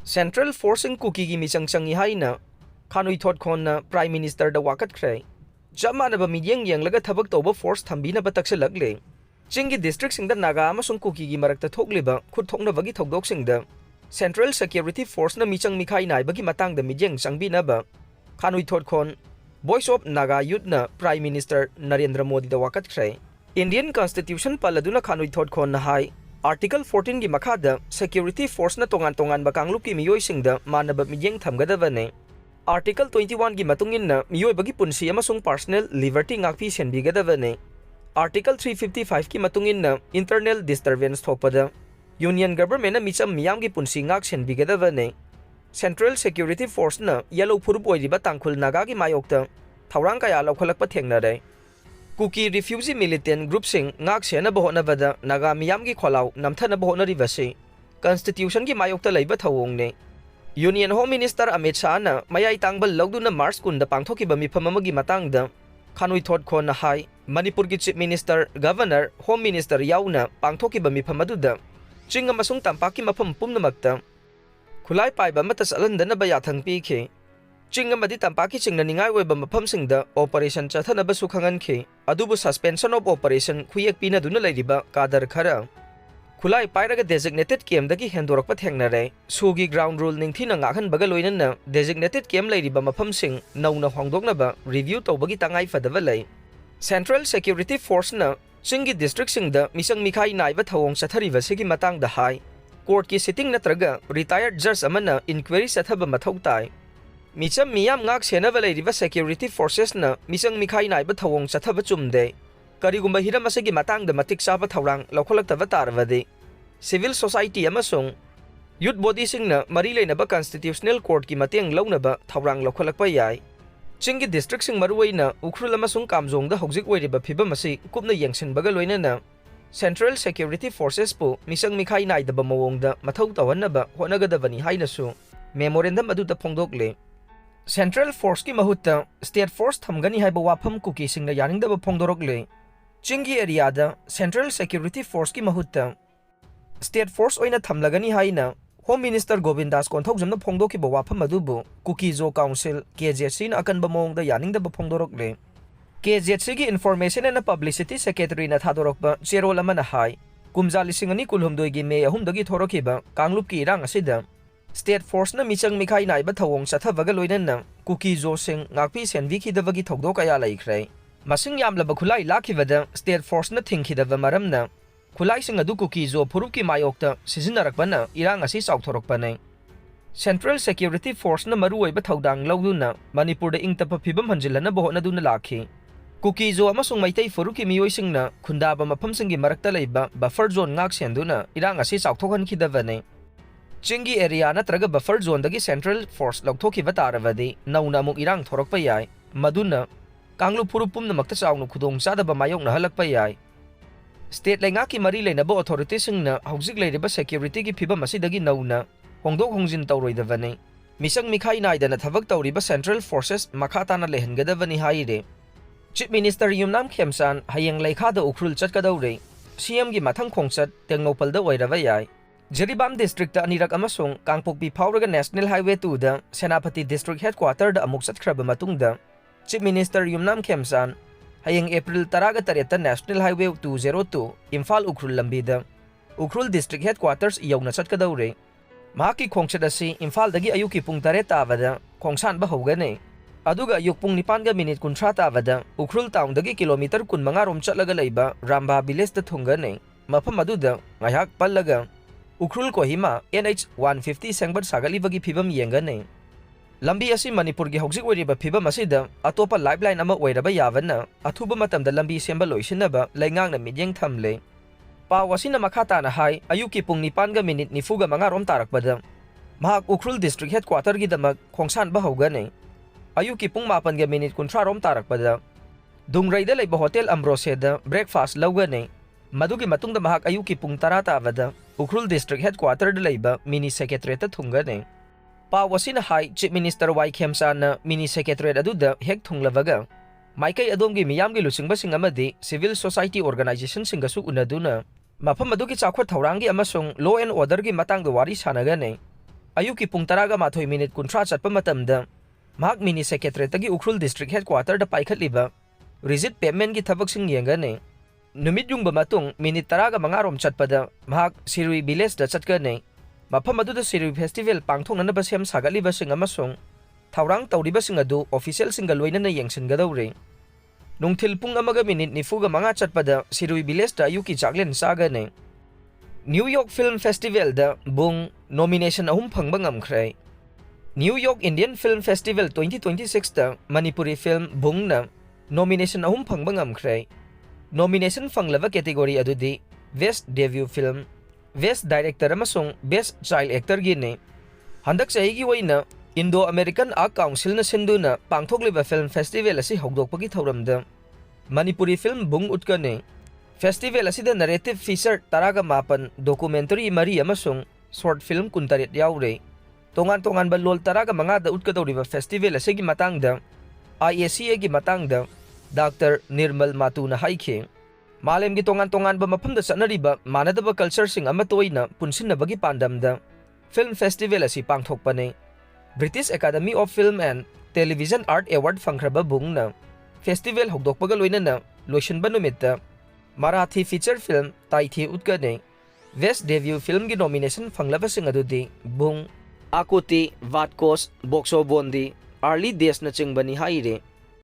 Central Forcing Kukigi Michang Haina, Kanui Thot Khon Prime Minister the Wakatkhre, Jamanaba Midyang Yang Laga Tabak Toba Force Thambina Bataksalagli, Chingi districts in the Naga Amasung Kukigi Marakta Togliba, Kut Tongna Vagi Togdoxing the Central Security Force na Michang Mikai Nai Bagi Matang the Midyang Sangbinaba, Kanui Thot Khon, Voice of Naga Yutna, Prime Minister Narendra Modi the Wakatkhre, Indian Constitution Paladuna Kanui Thot Khon Nahai. Article 14 की मखादा Security Force ना तोंगान बकांगलुप की मियोइसिंगदा मानब मियेंग थमगदबने Article 21 की मतुंगिन मियोइबगी पुंसी अमसुंग personal liberty ngakpi senbigदबने Article 355 की मतुंगिन Internal Disturbance थोकपदा Union Government ना Mitcham मियाम की पुंसी ngak senbigदबने Central Security Force ना yellow फुरुप ओइरिबा तांखुल Naga की मायोक्ता थौरांग कया लौखलकपा थेंगनरे Kuki refugee militant group sing ngak sena bohona bada naga miyam gi kholau namthana bohona ribasi constitution gi mayokta leiba thawong ne Union Home Minister Amit Shah na mayai tangbal logduna Mars kun da pangthoki ba mifam amagi matang da Kanui Thot Khon na hai Manipur gi Chief Minister Governor Home Minister yauna pangthoki ba mifam adu da ching amasung tampaki mafam pumnamakta khulai pai ba matas alan na ba yathang pi khe Chingamadi Tampaki Chinganingai Weba Mapamsing the Operation Chatana Basukhanganki, Adubu suspension of operation, Kuyak Pina Duna Ladiba, Kadar Kara. Kulai Piraga designated Kem the Hendorpa Tengnare, Sugi ground rule Nintina Nakan Bagaloina, designated Kem Ladiba Mapamsing, Nauna Hongdognaba, review to Bagitangai for the Valley. Central Security Force na, Singi District Sing the Misang Mikai Naibat Hong Satari Vasiki Matang the High. Court ki sitting Natraga, retired Judge Amana, inquiry Sataba Matautai. Micham miyam ngak senaba leiriba security forces na misang mikai naiba thawong chathaba chumde karigumba hiram asagi matang da matik saba thawrang lokholakta tarwadi civil society amasung youth body sing na mari leinaba constitutional court ki mateng launaba thawrang lokholakpa yai chingi district sing maruwai na Ukhrul amasung kamjong da hogjik oiriba phibam asi kupna yengsinbaga loina na Central Security Forces pu misang mikai naidaba mawong da mathau tawanaba honagadabani hainasu memorandum adu da phongdokle Central Force की Mahutta, State Force Thamgani Haiba Wapham Kukisingna Yaningdaba Fongdorakli. Chingi area da Central Security Force की Mahutta. State Force oina Thamlagani Haina, Home Minister Govindas Konthokjamna Fongdoki ba Wapham adubu, Kukizo Council, KZC na akan bamong da Yaningdaba Fongdorakli. KZC की Information and Publicity Secretary na thadorokba Chero Lamana Hai, Kumza lisingani kulhumdoi gi me ahumdagi thorokiba, Kanglup ki irang asida. State Force na michang mikai naiba thawong chathabaga loinan na Kukizo sing ngakpi senviki dabagi thogdo kaya laikhre masing yamlaba khulai lakhibada State Force na thingkhidaba maramna khulai sing adu Kukizo phurupki mayokta sizinnarakbana irang asi chauthorokpane Central Security Force na maruoiba thodang lawduna Manipur da ingtapa phibam hanjilana bohona duna lakhi Kukizo amasung maitai furuki miyoisingna khundaba maphamsingi marakta leiba buffer zone ngak senduna irang asi chauthokhankhidabane Chingi area natraga buffer zone dagi Central Force logthokiba taravadi nauna muk irang thorokpa yai maduna kanglu purupum namakta chaunu khudong sadaba mayokna halakpa yai State laingaki mari leinaba authority singna hogjik leiriba security gi phibam asidagi nauna hongdok hongjin tawroidavani misang mikhai naidana thabak tawriba Central Forces makhatana lehengadavani haire Chief Minister Yumnam Khemsan Hayeng Leikhada Ukhrul Chatkadouri CM gi mathang Khongchat Tengnoupalda Oiraba yai Jeribam District Anirak amasung Kangpokpi Pauraga National Highway 2 da Senapati District Headquarter da amuk satkraba matungda Chief Minister Yumnam Khemsan Hayeng April taraga tareta National Highway 202 Imphal Ukhrul lambida Ukhrul District Headquarters iyawna Chatkadouri Mahaki Khongchat asi Imphal dagi ayuki pung tareta avada Khongsanba hawgane aduga ayuk pung 9 minute kuntrata avada Ukhrul town dagi kilometer 15 rom chatlaga leiba Ramba village da thungane mafam aduda ngayhak pallaga Ukhrul Kohima NH 150 sengbat sagali bagi phibam yengane lambi asi Manipur gi hogjik oiriba phibam asida atopa lifeline ama oiraba yawana athuba matamda lambi semba loisinaba laingang na midyeng thamle pawasina makhata na hai ayuki pung 9 minute nifuga manga rom tarakbada mahak Ukhrul District Headquarter gi damak khongsan ba hogane ayuki pung 8 minute kuntra rom tarakbada dungraida leiba hotel Ambrose da breakfast lawgane madugi matungda mahak ayuki pung 10 avada Ukhrul District Headquarter da leiba Mini Secretariat thungane pawasina hai Chief Minister Y Khemsan na Mini Secretariat aduda hek thunglavaga maikai adom gi miyam gi lusingba sing amadi civil society organization singa su unaduna mafam adugi chakwa thawrangi amasung law and order gi matang da wari sanagane ayuki pung 12 minute kunthra chatpa matamda mahak mini secretary tagi Ukhrul district headquarter da paikhatliba receipt payment gi thabak sing yengane numit yung matung minute 15 rom chatpada mahak Sirui village da chatkane mapham adu da Sirui festival pangthongna ba sem sagatliba sing amasung thaurang tawriba sing adu official singa loina na yengsingadawre nungthil pung amaga minute nifuga manga chatpada Sirui village da ayuki chaklen sagane New York Film Festival da Boong nomination ahum phangba ngamkhre New York Indian Film Festival 2026 da Manipuri film Boong na nomination ahum phangba ngamkhre nomination fanglaba category adudi Best Debut Film Best Director amasung Best Child Actor gi ne handak chahi gi waina Indo-American Art Council na sinduna pangthokliba film festival asi hogdokpagi thauramda Manipuri film Boong utkane Festival asida narrative feature 18 documentary mari amasung short film 18 yaure tongan ba lol 15 da utkadawriba festival asigi matangda IACA gi matangda Dr. Nirmal Matu na haikhe malem gi tongan ba maphamda sanariba manadaba culture sing ama toina punsinabagi pandamda film festival asi pangthokpane British Academy of Film and Television Art Award fangkraba Boong na festival hogdokpaga loinana loisinba numitta Marathi feature film Taithi utkane Best Debut Film gi nomination fanglaba sing adudi Boong Akuti Vatkos Bokso Bondi Early Days na chingbani haire